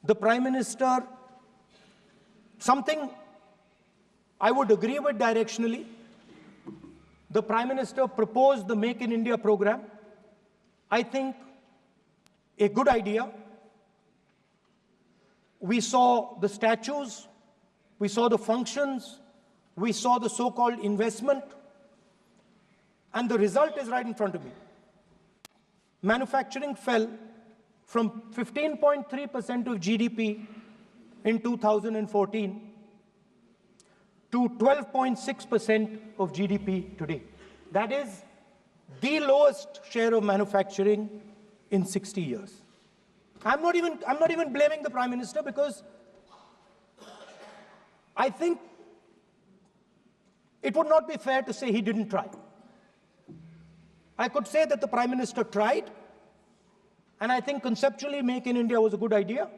the Prime Minister, something I would agree with directionally. The Prime Minister proposed the Make in India program. I think a good idea. We saw the statues, we saw the functions, we saw the so-called investment, and the result is right in front of me. Manufacturing fell from 15.3% of GDP in 2014 to 12.6% of GDP today. That is the lowest share of manufacturing in 60 years. I'm not even blaming the Prime Minister, because I think it would not be fair to say he didn't try. I could say that the Prime Minister tried, and I think conceptually Make in India was a good idea,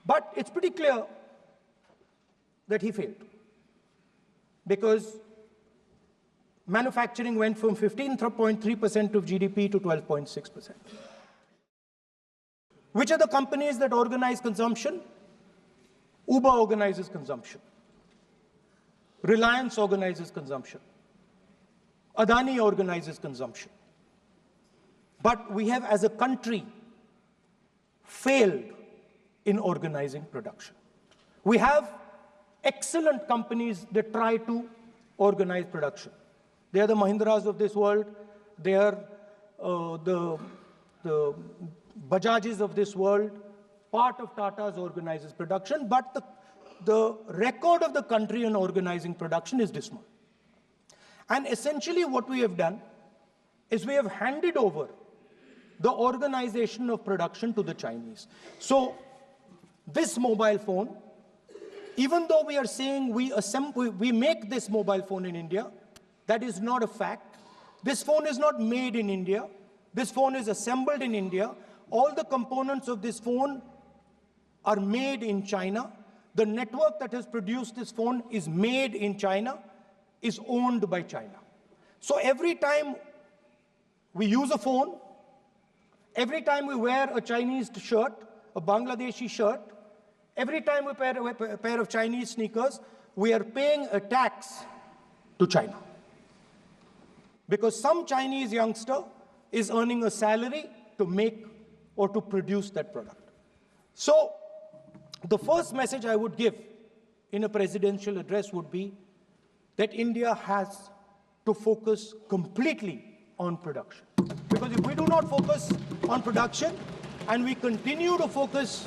but it's pretty clear that he failed, because manufacturing went from 15.3% of GDP to 12.6%. Which are the companies that organize consumption? Uber organizes consumption. Reliance organizes consumption. Adani organizes consumption. But we have, as a country, failed in organizing production. We have excellent companies that try to organize production. They are the Mahindras of this world. They are the Bajajs of this world. Part of Tata's organizes production, but the record of the country in organizing production is dismal. And essentially what we have done is we have handed over the organization of production to the Chinese. So this mobile phone, even though we are saying we make this mobile phone in India, that is not a fact. This phone is not made in India. This phone is assembled in India. All the components of this phone are made in China. The network that has produced this phone is made in China, is owned by China. So every time we use a phone, every time we wear a Chinese shirt, a Bangladeshi shirt, every time we wear a pair of Chinese sneakers, we are paying a tax to China. Because some Chinese youngster is earning a salary to make or to produce that product. So the first message I would give in a presidential address would be that India has to focus completely on production. Because if we do not focus on production and we continue to focus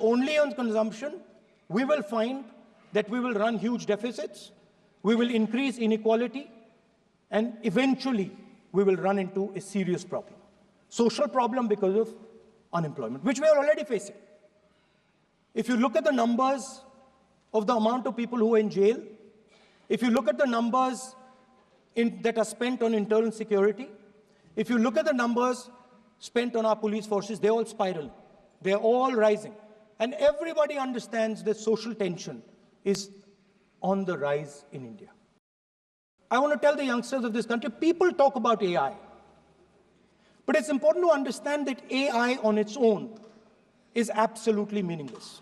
only on consumption, we will find that we will run huge deficits, we will increase inequality, and eventually we will run into a serious problem. Social problem because of unemployment, which we are already facing. If you look at the numbers of the amount of people who are in jail, if you look at the numbers that are spent on internal security, if you look at the numbers spent on our police forces, they're all spiraling. They're all rising. And everybody understands that social tension is on the rise in India. I want to tell the youngsters of this country, people talk about AI. But it's important to understand that AI on its own is absolutely meaningless.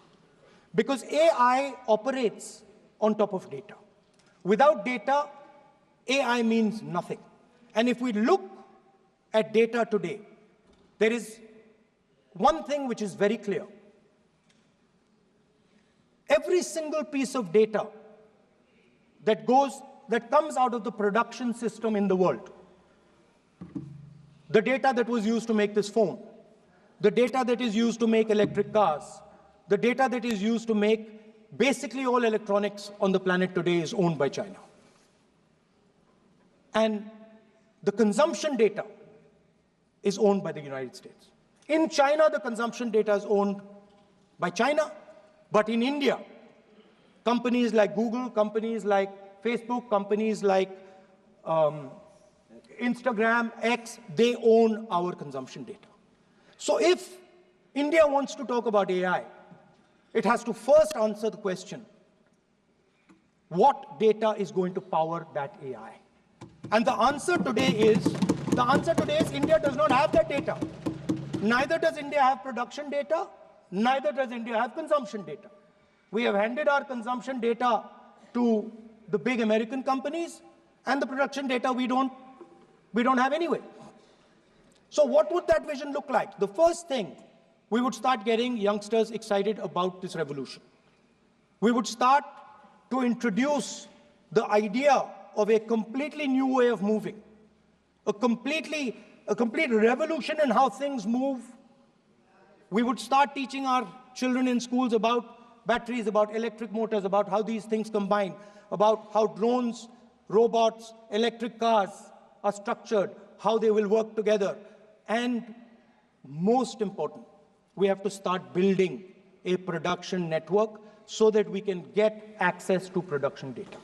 Because AI operates on top of data. Without data, AI means nothing. And if we look at data today, there is one thing which is very clear. Every single piece of data that comes out of the production system in the world, the data that was used to make this phone, the data that is used to make electric cars, the data that is used to make basically all electronics on the planet today is owned by China. And the consumption data is owned by the United States. In China, the consumption data is owned by China, but in India, companies like Google, companies like Facebook, companies like Instagram, X, they own our consumption data. So if India wants to talk about AI, it has to first answer the question, what data is going to power that AI? And the answer today is India does not have that data. Neither does India have production data, neither does India have consumption data. We have handed our consumption data to the big American companies, and the production data we don't have anyway. So what would that vision look like? The first thing, we would start getting youngsters excited about this revolution. We would start to introduce the idea of a completely new way of moving, a complete revolution in how things move. We would start teaching our children in schools about batteries, about electric motors, about how these things combine, about how drones, robots, electric cars are structured, how they will work together. And most important, we have to start building a production network so that we can get access to production data.